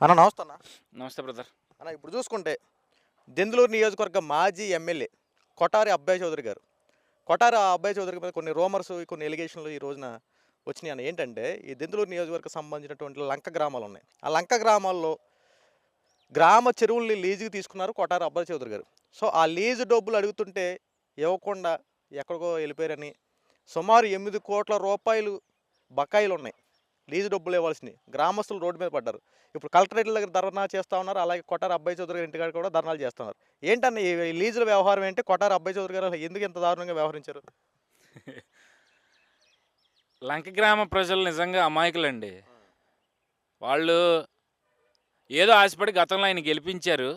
అన్న నమస్తే అన్న. నమస్తే బ్రదర్. అన్న ఇప్పుడు చూసుకుంటే దెందులూరు నియోజకవర్గ మాజీ ఎమ్మెల్యే కొఠారి అబ్బాయి చౌదరి గారు. కొఠారి అబ్బాయి చౌదరి మీద కొన్ని రూమర్స్, కొన్ని ఎలిగేషన్లు ఈ రోజున వచ్చినాయి అన్న. ఏంటంటే ఈ దెందులూరు నియోజకవర్గం సంబంధించినటువంటి లంక గ్రామాలు ఉన్నాయి. ఆ లంక గ్రామాల్లో గ్రామ చెరువుల్ని లీజుకి తీసుకున్నారు కొఠారి అబ్బాయి చౌదరి గారు. సో ఆ లీజు డబ్బులు అడుగుతుంటే ఇవ్వకుండా ఎక్కడికో వెళ్ళిపోయారని సుమారు 8 కోట్ల రూపాయలు బకాయిలు ఉన్నాయి. లీజు డబ్బులు ఇవ్వాల్సినవి. గ్రామస్తులు రోడ్డు మీద పడ్డారు. ఇప్పుడు కలెక్టరేట్ల దగ్గర ధర్నా చేస్తూ ఉన్నారు. అలాగే కొఠారి అబ్బాయి చౌదరి గారి ఇంటికాడ కూడా ధర్నాలు చేస్తున్నారు. ఏంటన్న ఈ లీజుల వ్యవహారం ఏంటి? కొఠారి అబ్బాయి చౌదరి గారు ఎందుకు ఇంత దారుణంగా వ్యవహరించారు? లంక గ్రామ ప్రజలు నిజంగా అమాయకులండి. వాళ్ళు ఏదో ఆశపడి గతంలో ఆయన గెలిపించారు.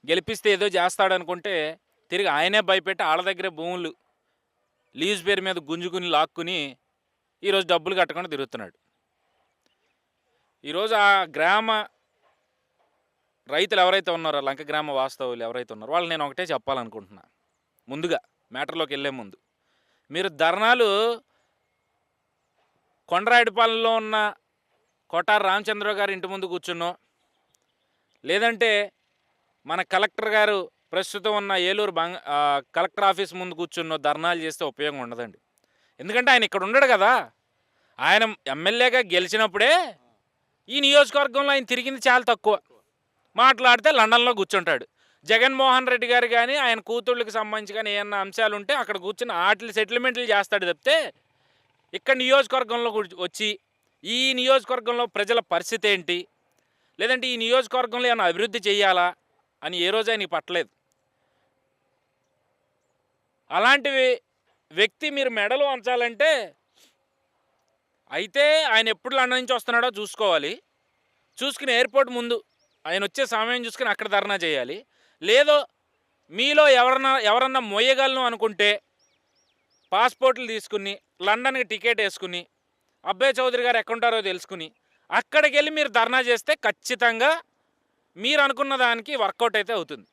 గెలిపిస్తే ఏదో చేస్తాడనుకుంటే తిరిగి ఆయనే భయపెట్టి వాళ్ళ దగ్గరే భూములు లీజ్ పేరు మీద గుంజుకుని లాక్కుని ఈరోజు డబ్బులు కట్టకుండా తిరుగుతున్నాడు. ఈరోజు ఆ గ్రామ రైతులు ఎవరైతే ఉన్నారో, లంక గ్రామ వాస్తవులు ఎవరైతే ఉన్నారో వాళ్ళు నేను ఒకటే చెప్పాలనుకుంటున్నా. ముందుగా మ్యాటర్లోకి వెళ్ళే ముందు మీరు ధర్నాలు కొండరాయుడిపాలెంలో ఉన్న కొఠారి రామచంద్రరావు గారి ఇంటి ముందు కూర్చున్నో, లేదంటే మన కలెక్టర్ గారు ప్రస్తుతం ఉన్న ఏలూరు కలెక్టర్ ఆఫీస్ ముందు కూర్చున్నో ధర్నాలు చేస్తే ఉపయోగం ఉండదండి. ఎందుకంటే ఆయన ఇక్కడ ఉండడు కదా. ఆయన ఎమ్మెల్యేగా గెలిచినప్పుడే ఈ నియోజకవర్గంలో ఆయన తిరిగింది చాలా తక్కువ. మాట్లాడితే లండన్లో కూర్చుంటాడు. జగన్మోహన్ రెడ్డి గారు కానీ ఆయన కూతుళ్ళకి సంబంధించి కానీ ఏమన్నా అంశాలు ఉంటే అక్కడ కూర్చుని వాటి సెటిల్మెంట్లు చేస్తాడు తప్పితే ఇక్కడ నియోజకవర్గంలో వచ్చి ఈ నియోజకవర్గంలో ప్రజల పరిస్థితి ఏంటి, లేదంటే ఈ నియోజకవర్గంలో ఏమైనా అభివృద్ధి చేయాలా అని ఏ రోజు ఆయనకి పట్టలేదు. అలాంటి వ్యక్తి మీరు మెడలు వంచాలంటే అయితే ఆయన ఎప్పుడు లండన్ నుంచి వస్తున్నాడో చూసుకోవాలి. చూసుకుని ఎయిర్పోర్ట్ ముందు ఆయన వచ్చే సమయం చూసుకుని అక్కడ ధర్నా చేయాలి. లేదో మీలో ఎవరన్నా మోయగలను అనుకుంటే పాస్పోర్ట్లు తీసుకుని లండన్కి టికెట్ వేసుకుని అబ్బాయి చౌదరి గారు ఎక్కడుంటారో తెలుసుకుని అక్కడికి వెళ్ళి మీరు ధర్నా చేస్తే ఖచ్చితంగా మీరు అనుకున్న దానికి వర్కౌట్ అయితే అవుతుంది.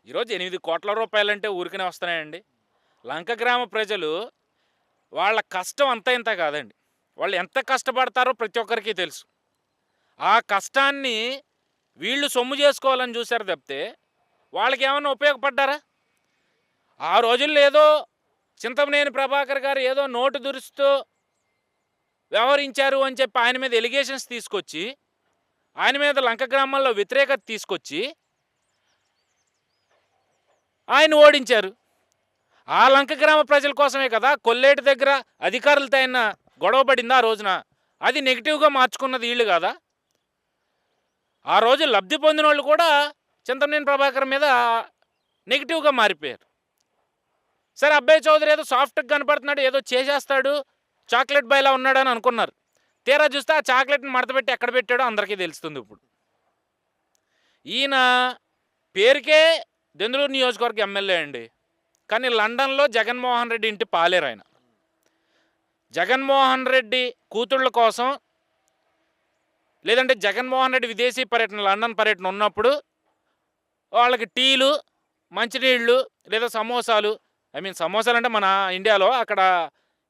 ఈరోజు 8 కోట్ల రూపాయలంటే ఊరికనే వస్తున్నాయండి. లంక గ్రామ ప్రజలు వాళ్ళ కష్టం అంతా ఇంత కాదండి. వాళ్ళు ఎంత కష్టపడతారో ప్రతి ఒక్కరికి తెలుసు. ఆ కష్టాన్ని వీళ్ళు సొమ్ము చేసుకోవాలని చూశారు తప్పితే వాళ్ళకి ఏమైనా ఉపయోగపడ్డారా? ఆ రోజుల్లో ఏదో చింతమనేని ప్రభాకర్ గారు ఏదో నోటు దురుస్తూ వ్యవహరించారు అని చెప్పి ఆయన మీద ఎలిగేషన్స్ తీసుకొచ్చి, ఆయన మీద లంక గ్రామాల్లో వ్యతిరేకత తీసుకొచ్చి ఆయన ఓడించారు. ఆ లంక గ్రామ ప్రజల కోసమే కదా కొల్లేటి దగ్గర అధికారులతో ఆయన గొడవపడింది ఆ రోజున. అది నెగిటివ్గా మార్చుకున్నది వీళ్ళు కదా. ఆ రోజు లబ్ధి పొందిన వాళ్ళు కూడా చింతమనేని ప్రభాకర్ మీద నెగిటివ్గా మారిపోయారు. సరే అబ్బాయి చౌదరి ఏదో సాఫ్ట్గా కనపడుతున్నాడు, ఏదో చేసేస్తాడు, చాక్లెట్ బాయ్లా ఉన్నాడని అనుకున్నారు. తీరా చూస్తే ఆ చాక్లెట్ని మడతపెట్టి ఎక్కడ పెట్టాడో అందరికీ తెలుస్తుంది. ఇప్పుడు ఈయన పేరుకే దెందులూరు నియోజకవర్గ ఎమ్మెల్యే అండి, కానీ లండన్లో జగన్మోహన్ రెడ్డి ఇంటి పాలేరు ఆయన. జగన్మోహన్ రెడ్డి కూతుళ్ళ కోసం, లేదంటే జగన్మోహన్ రెడ్డి విదేశీ పర్యటన లండన్ పర్యటన ఉన్నప్పుడు వాళ్ళకి టీలు, మంచినీళ్ళు లేదా సమోసాలు, సమోసాలు అంటే మన ఇండియాలో అక్కడ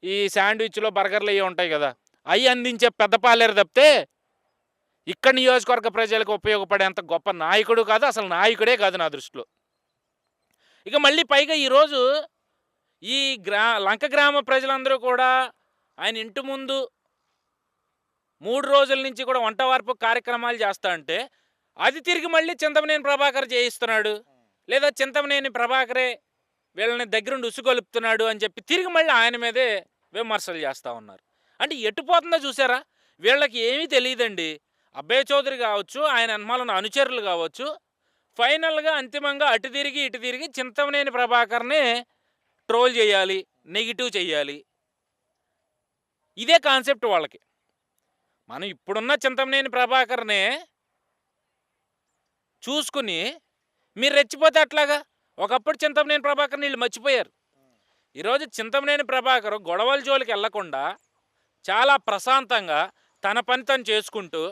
ఈ శాండ్విచ్లో బర్గర్లు అవి ఉంటాయి కదా, అవి అందించే పెద్ద పాలేరు తప్పితే ఇక్కడ నియోజకవర్గ ప్రజలకు ఉపయోగపడేంత గొప్ప నాయకుడు కాదు, అసలు నాయకుడే కాదు నా దృష్టిలో. ఇక మళ్ళీ పైగా ఈరోజు ఈ లంక గ్రామ ప్రజలందరూ కూడా ఆయన ఇంటి ముందు 3 రోజుల నుంచి కూడా వంట వార్పు కార్యక్రమాలు చేస్తా అంటే అది తిరిగి మళ్ళీ చింతమనేని ప్రభాకర్ చేయిస్తున్నాడు, లేదా చింతమనేని ప్రభాకరే వీళ్ళని దగ్గరుండి ఉసుగొలుపుతున్నాడు అని చెప్పి తిరిగి మళ్ళీ ఆయన మీదే విమర్శలు చేస్తూ ఉన్నారు. అంటే ఎటుపోతుందో చూసారా? వీళ్ళకి ఏమీ తెలియదండి. అబ్బాయి చౌదరి కావచ్చు, ఆయన అనుమానం అనుచరులు కావచ్చు, ఫైనల్గా అంతిమంగా అటు తిరిగి ఇటు తిరిగి చింతమనేని ప్రభాకర్నే ట్రోల్ చేయాలి, నెగిటివ్ చేయాలి. ఇదే కాన్సెప్ట్ వాళ్ళకి. మనం ఇప్పుడున్న చింతమనేని ప్రభాకర్నే చూసుకుని మీరు రెచ్చిపోతే అట్లాగా. ఒకప్పుడు చింతమనేని ప్రభాకర్ వీళ్ళు మర్చిపోయారు. ఈరోజు చింతమనేని ప్రభాకర్ గొడవల జోలికి వెళ్లకుండా చాలా ప్రశాంతంగా తన పని తను చేసుకుంటూ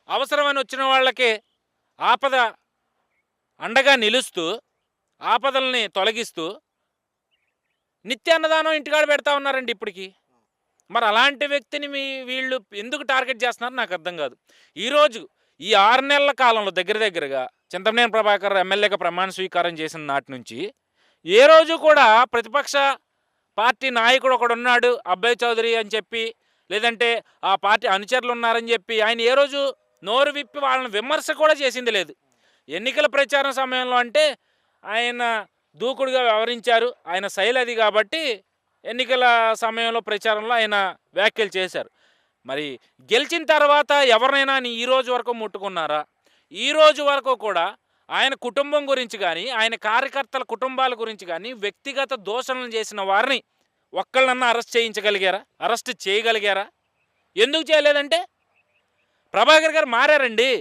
అవసరమని వచ్చిన వాళ్ళకి ఆపద అండగా నిలుస్తూ ఆపదల్ని తొలగిస్తూ నిత్యాన్నదానం ఇంటికాడ పెడతా ఉన్నారండి ఇప్పటికి. మరి అలాంటి వ్యక్తిని వీళ్ళు ఎందుకు టార్గెట్ చేస్తున్నారో నాకు అర్థం కాదు. ఈరోజు ఈ 6 నెలల కాలంలో దగ్గరగా చింతమనేని ప్రభాకర్ ఎమ్మెల్యేగా ప్రమాణ స్వీకారం చేసిన నాటి నుంచి ఏ రోజు కూడా ప్రతిపక్ష పార్టీ నాయకుడు ఒకడున్నాడు అబ్బాయి చౌదరి అని చెప్పి, లేదంటే ఆ పార్టీ అనుచరులు ఉన్నారని చెప్పి ఆయన ఏ రోజు నోరు విప్పి వాళ్ళని విమర్శ కూడా చేసింది లేదు. ఎన్నికల ప్రచారం సమయంలో అంటే ఆయన దూకుడుగా వ్యవహరించారు, ఆయన శైలి అది కాబట్టి ఎన్నికల సమయంలో ప్రచారంలో ఆయన వ్యాఖ్యలు చేశారు. మరి గెలిచిన తర్వాత ఎవరినైనా ఈ రోజు వరకు ముట్టుకున్నారా? ఈ రోజు వరకు కూడా ఆయన కుటుంబం గురించి కానీ, ఆయన కార్యకర్తల కుటుంబాల గురించి కానీ వ్యక్తిగత దూషణలు చేసిన వారిని ఒక్కళ్ళన్నా అరెస్ట్ చేయగలిగారా? ఎందుకు చేయలేదంటే ప్రభాకర్ గారు మారారండి.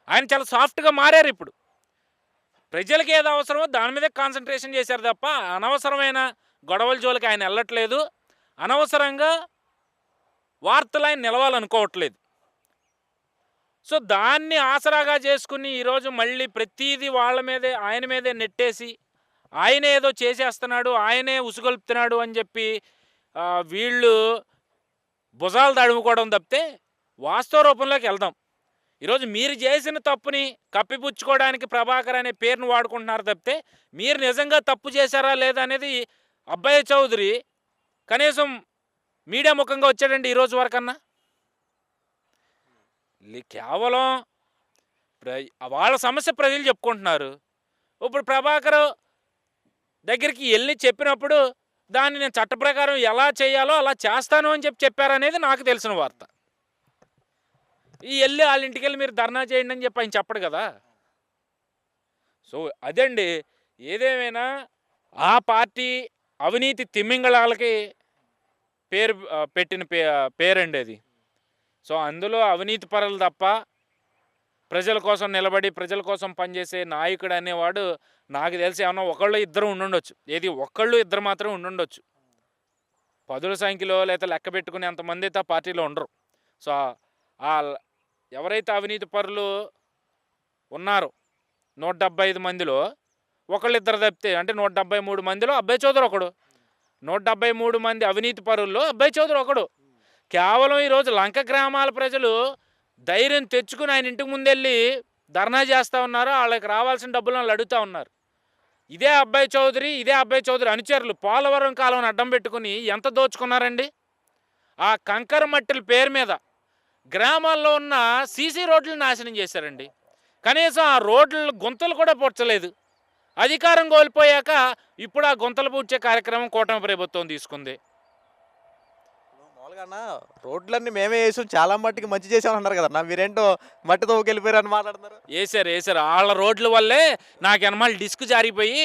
ఆయన చాలా సాఫ్ట్గా మారారు. ఇప్పుడు ప్రజలకు ఏదో అవసరమో దాని మీదే కాన్సన్ట్రేషన్ చేశారు తప్ప అనవసరమైన గొడవల జోలికి ఆయన వెళ్ళట్లేదు. అనవసరంగా వార్తలు ఆయన నిలవాలనుకోవట్లేదు. సో దాన్ని ఆసరాగా చేసుకుని ఈరోజు మళ్ళీ ప్రతీది ఆయన మీదే నెట్టేసి ఆయనే ఏదో చేసేస్తున్నాడు, ఆయనే ఉసుగొల్పుతున్నాడు అని చెప్పి వీళ్ళు భుజాలు తడుముకోవడం తప్పితే వాస్తవ రూపంలోకి వెళ్దాం. ఈరోజు మీరు చేసిన తప్పుని కప్పిపుచ్చుకోవడానికి ప్రభాకర్ అనే పేరును వాడుకుంటున్నారు తప్పితే మీరు నిజంగా తప్పు చేశారా లేదా అనేది అబ్బాయి చౌదరి కనీసం మీడియా ముఖంగా వచ్చాడండి ఈరోజు వరకన్నా. కేవలం వాళ్ళ సమస్య ప్రజలు చెప్పుకుంటున్నారు. ఇప్పుడు ప్రభాకర్ దగ్గరికి వెళ్ళి చెప్పినప్పుడు దాన్ని నేను చట్ట ప్రకారం ఎలా చేయాలో అలా చేస్తాను అని చెప్పారనేది నాకు తెలిసిన వార్త. వెళ్ళి వాళ్ళ ఇంటికి వెళ్ళి మీరు ధర్నా చేయండి అని చెప్పి ఆయన చెప్పడు కదా. సో అదండి, ఏదేమైనా ఆ పార్టీ అవినీతి తిమ్మింగళాలకి పెట్టిన పేరండి అది. సో అందులో అవినీతి పరులు తప్ప ప్రజల కోసం నిలబడి ప్రజల కోసం పనిచేసే నాయకుడు అనేవాడు నాకు తెలిసి ఏమన్నా ఒకళ్ళు ఇద్దరు ఉండుండొచ్చు. ఒక్కళ్ళు ఇద్దరు మాత్రం ఉండుండొచ్చు. పదుల సంఖ్యలో లేదా లెక్క పెట్టుకునే అంతమంది అయితే ఆ పార్టీలో ఉండరు. సో ఎవరైతే అవినీతి పరులు ఉన్నారో 175 మందిలో ఒకళ్ళిద్దరు తప్పితే అంటే 173 మందిలో అబ్బాయి చౌదరి ఒకడు. 173 మంది అవినీతి పరుల్లో అబ్బాయి చౌదరి ఒకడు. కేవలం ఈరోజు లంక గ్రామాల ప్రజలు ధైర్యం తెచ్చుకుని ఆయన ఇంటికి ముందెళ్ళి ధర్నా చేస్తూ ఉన్నారు. వాళ్ళకి రావాల్సిన డబ్బులు వాళ్ళు అడుగుతూ ఉన్నారు. ఇదే అబ్బాయి చౌదరి అనుచరులు పోలవరం కాలువను అడ్డం పెట్టుకుని ఎంత దోచుకున్నారండి. ఆ కంకర మట్టిల పేరు మీద గ్రామాల్లో ఉన్న సీసీ రోడ్లు నాశనం చేశారండి. కనీసం ఆ రోడ్ల గుంతలు కూడా పూడ్చలేదు. అధికారం కోల్పోయాక ఇప్పుడు ఆ గుంతలు పూడ్చే కార్యక్రమం కూటమి ప్రభుత్వం తీసుకుంది. మామూలుగా రోడ్లన్నీ మేమే వేసాం, చాలా మట్టికి మంచి చేసామని అన్నారు కదా. మీరేంటో మట్టి తవ్వుకెళ్ళిపోయారు అని మాట్లాడుతున్నారు. వేసారు వాళ్ళ రోడ్ల వల్లే నాకు ఎనమాలు డిస్క్ జారిపోయి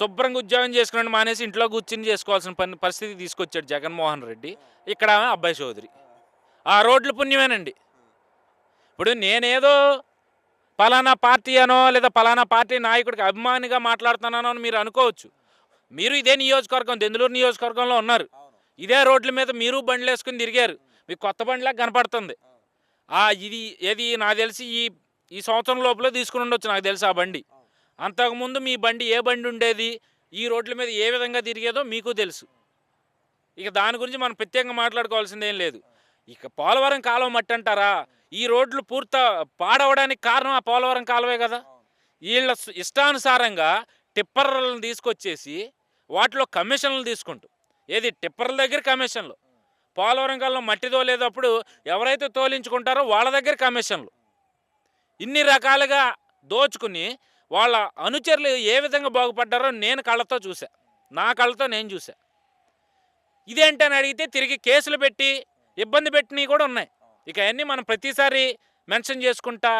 శుభ్రంగా ఉద్యోగం చేసుకుని మానేసి ఇంట్లో కూర్చుని చేసుకోవాల్సిన పరిస్థితి తీసుకొచ్చాడు జగన్మోహన్ రెడ్డి. ఇక్కడ అబ్బాయి చౌదరి. ఆ రోడ్లు పుణ్యమేనండి. ఇప్పుడు నేనేదో పలానా పార్టీ అనో లేదా పలానా పార్టీ నాయకుడికి అభిమానిగా మాట్లాడుతున్నానో అని మీరు అనుకోవచ్చు. మీరు ఇదే నియోజకవర్గం దెందులూరు నియోజకవర్గంలో ఉన్నారు. ఇదే రోడ్ల మీద మీరు బండ్లు వేసుకుని తిరిగారు. మీకు కొత్త బండిలా కనపడుతుంది. ఇది నాకు తెలిసి ఈ సంవత్సరం లోపల తీసుకుని ఉండొచ్చు నాకు తెలిసి ఆ బండి. అంతకుముందు మీ బండి ఏ బండి ఉండేది, ఈ రోడ్ల మీద ఏ విధంగా తిరిగేదో మీకు తెలుసు. ఇక దాని గురించి మనం ప్రత్యేకంగా మాట్లాడుకోవాల్సిందేం లేదు. ఇక పోలవరం కాలువ మట్టి అంటారా? ఈ రోడ్లు పాడవడానికి కారణం ఆ పోలవరం కాలువే కదా. వీళ్ళ ఇష్టానుసారంగా టిప్పర్లను తీసుకొచ్చేసి వాటిలో కమిషన్లు తీసుకుంటూ టిప్పర్ల దగ్గర కమిషన్లు, పోలవరం కాలంలో మట్టి తోలేటప్పుడు ఎవరైతే తోలించుకుంటారో వాళ్ళ దగ్గర కమిషన్లు, ఇన్ని రకాలుగా దోచుకుని వాళ్ళ అనుచరులు ఏ విధంగా బాగుపడ్డారో నేను కళ్ళతో చూసా. నా కళ్ళతో నేను చూసా. ఇదేంటని అడిగితే తిరిగి కేసులు పెట్టి ఇబ్బంది పెట్టినవి కూడా ఉన్నాయి. ఇక అవన్నీ మనం ప్రతిసారి మెన్షన్ చేసుకుంటా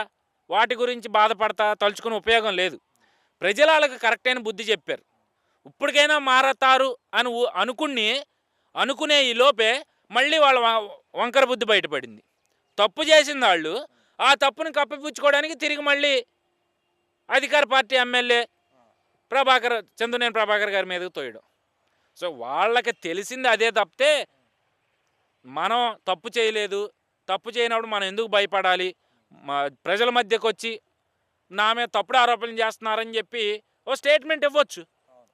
వాటి గురించి బాధపడతా తలుచుకునే ఉపయోగం లేదు. ప్రజలు వాళ్ళకి కరెక్ట్ అయిన బుద్ధి చెప్పారు. ఇప్పటికైనా మారతారు అని అనుకునే ఈ లోపే మళ్ళీ వాళ్ళ వంకర బుద్ధి బయటపడింది. తప్పు చేసింది వాళ్ళు, ఆ తప్పుని కప్పిపుచ్చుకోవడానికి తిరిగి మళ్ళీ అధికార పార్టీ ఎమ్మెల్యే చింతమనేని ప్రభాకర్ గారి మీదకి తోయడం. సో వాళ్ళకి తెలిసింది అదే తప్పితే మనం తప్పు చేయలేదు, తప్పు చేయనప్పుడు మనం ఎందుకు భయపడాలి, ప్రజల మధ్యకు వచ్చి నా మీద తప్పుడు ఆరోపణలు చేస్తున్నారని చెప్పి ఓ స్టేట్మెంట్ ఇవ్వచ్చు.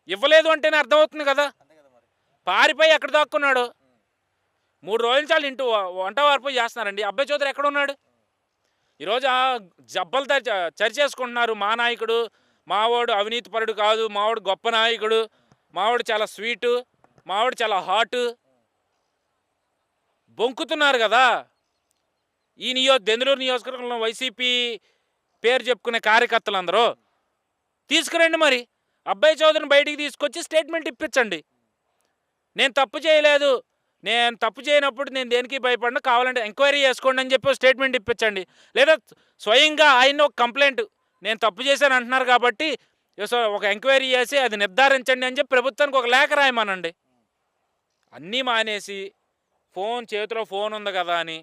ఇవ్వలేదు అంటేనే అర్థమవుతుంది కదా. పారిపోయి ఎక్కడ దాక్కున్నాడు? 3 రోజులు చాలు ఇంటూ వంట వారిపోయి చేస్తున్నారండి. అబ్బాయి చౌదరి ఎక్కడ ఉన్నాడు? ఈరోజు ఆ జబ్బలు చర్చేసుకుంటున్నారు. మా నాయకుడు, మావాడు అవినీతిపరుడు కాదు, మావాడు గొప్ప నాయకుడు, మావాడు చాలా స్వీటు, మావాడు చాలా హాటు బొంకుతున్నారు కదా. ఈ దెందులూరు నియోజకవర్గంలో వైసీపీ పేరు చెప్పుకునే కార్యకర్తలందరూ తీసుకురండి. మరి అబ్బాయి చౌదరిని బయటికి తీసుకొచ్చి స్టేట్మెంట్ ఇప్పించండి. నేను తప్పు చేయలేదు, నేను తప్పు చేయనప్పుడు నేను దేనికి భయపడను, కావాలంటే ఎంక్వైరీ చేసుకోండి అని చెప్పి స్టేట్మెంట్ ఇప్పించండి. లేదా స్వయంగా ఆయన ఒక కంప్లైంట్, నేను తప్పు చేశాను అంటున్నారు కాబట్టి ఒక ఎంక్వైరీ చేసి అది నిర్ధారించండి అని చెప్పి ప్రభుత్వానికి ఒక లేఖ రాయమనండి. అన్నీ మానేసి చేతిలో ఫోన్ ఉంది కదా అని,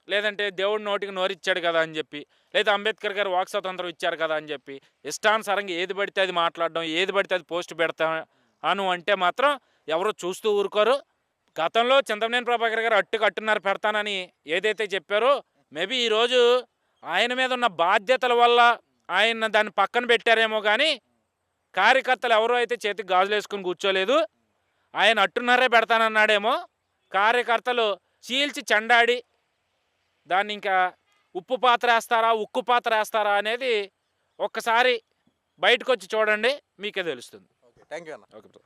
లేదంటే దేవుడి నోటికి నోరిచ్చాడు కదా అని చెప్పి, లేదా అంబేద్కర్ గారు వాక్ స్వాతంత్రం ఇచ్చారు కదా అని చెప్పి ఇష్టానుసారంగా ఏది పడితే అది మాట్లాడడం, ఏది పడితే అది పోస్ట్ పెడతాను అంటే మాత్రం ఎవరు చూస్తూ ఊరుకోరు. గతంలో చింతమనేని ప్రభాకర్ గారు అట్టున్నర పెడతానని ఏదైతే చెప్పారో, మేబీ ఈరోజు ఆయన మీద ఉన్న బాధ్యతల వల్ల ఆయన దాన్ని పక్కన పెట్టారేమో కానీ కార్యకర్తలు ఎవరో అయితే చేతికి గాజులు వేసుకుని కూర్చోలేదు. ఆయన అట్టున్నరే పెడతానన్నాడేమో, కార్యకర్తలు చీల్చి చెండాడి దాన్ని ఇంకా ఉప్పు పాత్ర వేస్తారా, ఉక్కు పాత్ర వేస్తారా అనేది ఒక్కసారి బయటకు వచ్చి చూడండి, మీకే తెలుస్తుంది. ఓకే, థ్యాంక్ యూ అన్న. Okay bro.